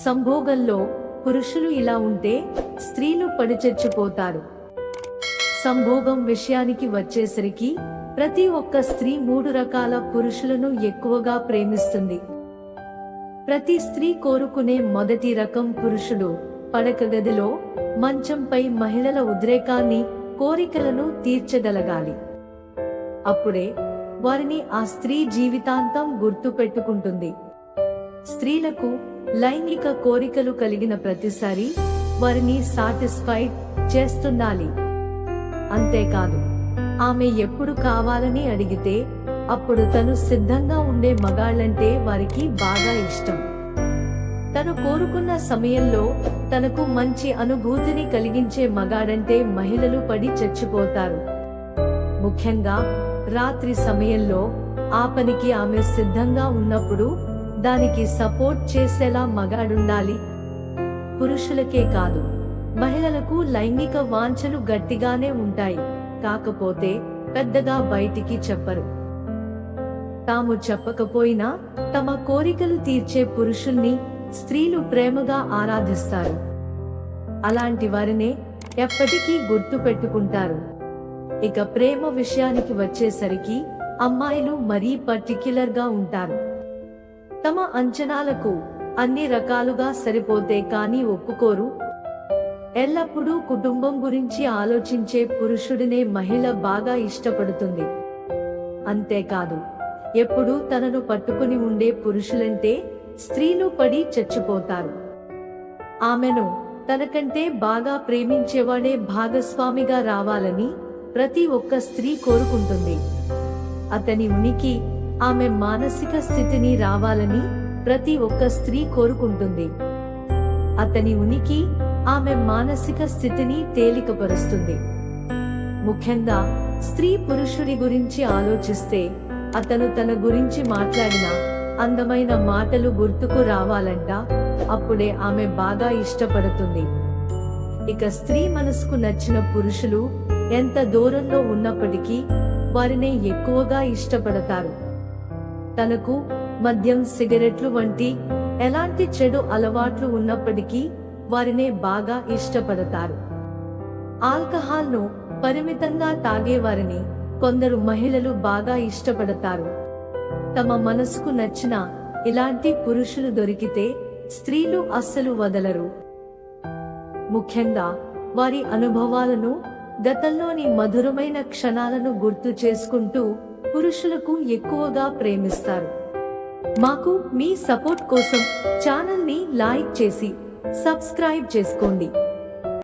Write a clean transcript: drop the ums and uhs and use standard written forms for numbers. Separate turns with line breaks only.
సంభోగంలో పురుషులు ఇలా ఉంటే స్త్రీలు పడిచచ్చిపోతారు. సంభోగం విషయానికి వచ్చేసరికి ప్రతి ఒక్క స్త్రీ 3 రకాల పురుషులను ఎక్కువగా ప్రేమిస్తుంది. ప్రతి స్త్రీ కోరుకునే మొదటి రకం పురుషుడు పడక గదిలో మంచంపై మహిళల ఉద్రేకాన్ని, కోరికలను తీర్చగలగాలి. అప్పుడే వారిని ఆ స్త్రీ జీవితాంతం గుర్తు పెట్టుకుంటుంది. స్త్రీలకు లైంగిక కోరికలు కలిగిన ప్రతిసారి వారిని సాటిస్ఫైడ్ చేస్తుండాలి. అంతేకాదు, ఆమె ఎప్పుడు కావాలని అడిగితే అప్పుడు తను సిద్ధంగా ఉండే మగాళ్ళంటే వారికి బాగా ఇష్టం. తను కోరుకున్న సమయంలో తనకు మంచి అనుభూతిని కలిగించే మగాడంటే మహిళలు పడి చచ్చిపోతారు. ముఖ్యంగా రాత్రి సమయంలో ఆ పనికి ఆమె సిద్ధంగా ఉన్నప్పుడు దానికి సపోర్ట్ చేసేలా మగాడుండాలి. పురుషులకే కాదు, మహిళలకు లైంగిక వాంఛలు గట్టిగానే ఉంటాయి. కాకపోతే పెద్దగా బయటికి చెప్పరు. తాము చెప్పకపోయినా తమ కోరికలు తీర్చే పురుషుల్ని స్త్రీలు ప్రేమగా ఆరాధిస్తారు. అలాంటి వారినే ఎప్పటికీ గుర్తు పెట్టుకుంటారు. ఇక ప్రేమ విషయానికి వచ్చేసరికి అమ్మాయిలు మరీ పర్టిక్యులర్ గా ఉంటారు. తమ అంచనాలకు అన్ని రకాలుగా సరిపోతే కానీ ఒప్పుకోరు. ఎల్లప్పుడూ కుటుంబం గురించి ఆలోచించే పురుషుడినే మహిళ బాగా ఇష్టపడుతుంది. అంతేకాదు, ఎప్పుడూ తనను పట్టుకుని ఉండే పురుషులంటే స్త్రీలు పడి చచ్చిపోతారు. ఆమెను తనకంటే బాగా ప్రేమించేవాడే భాగస్వామిగా రావాలని ప్రతి ఒక్క స్త్రీ కోరుకుంటుంది. అతని ఉనికి, ఆమె మానసిక స్థితిని రావాలని ప్రతి ఒక్క స్త్రీ కోరుకుంటుంది. అతని ఉనికి, ఆమె మానసిక స్థితిని తేలికపరుస్తుంది. ముఖ్యంగా స్త్రీ పురుషుడి గురించి ఆలోచిస్తే అతను తన గురించి మాట్లాడిన అందమైన మాటలు గుర్తుకు రావాలంట. అప్పుడే ఆమె బాగా ఇష్టపడుతుంది. ఇక స్త్రీ మనసుకు నచ్చిన పురుషులు ఎంత దూరంలో ఉన్నప్పటికీ వారినే ఎక్కువగా ఇష్టపడతారు. తనకు మద్యం, సిగరెట్లు వంటి ఎలాంటి చెడు అలవాట్లు ఉన్నప్పటికీ వారినే బాగా ఇష్టపడతారు. ఆల్కహాల్ను పరిమితంగా తాగేవారిని కొందరు మహిళలు బాగా ఇష్టపడతారు. తమ మనసుకు నచ్చిన ఇలాంటి పురుషులు దొరికితే స్త్రీలు అస్సలు వదలరు. ముఖ్యంగా వారి అనుభవాలను, గతంలోని మధురమైన క్షణాలను గుర్తు చేసుకుంటూ పురుషులకు ఎక్కువగా ప్రేమిస్తారు. మాకు మీ సపోర్ట్ కోసం ఛానల్ ని లైక్ చేసి సబ్స్క్రైబ్ చేసుకోండి.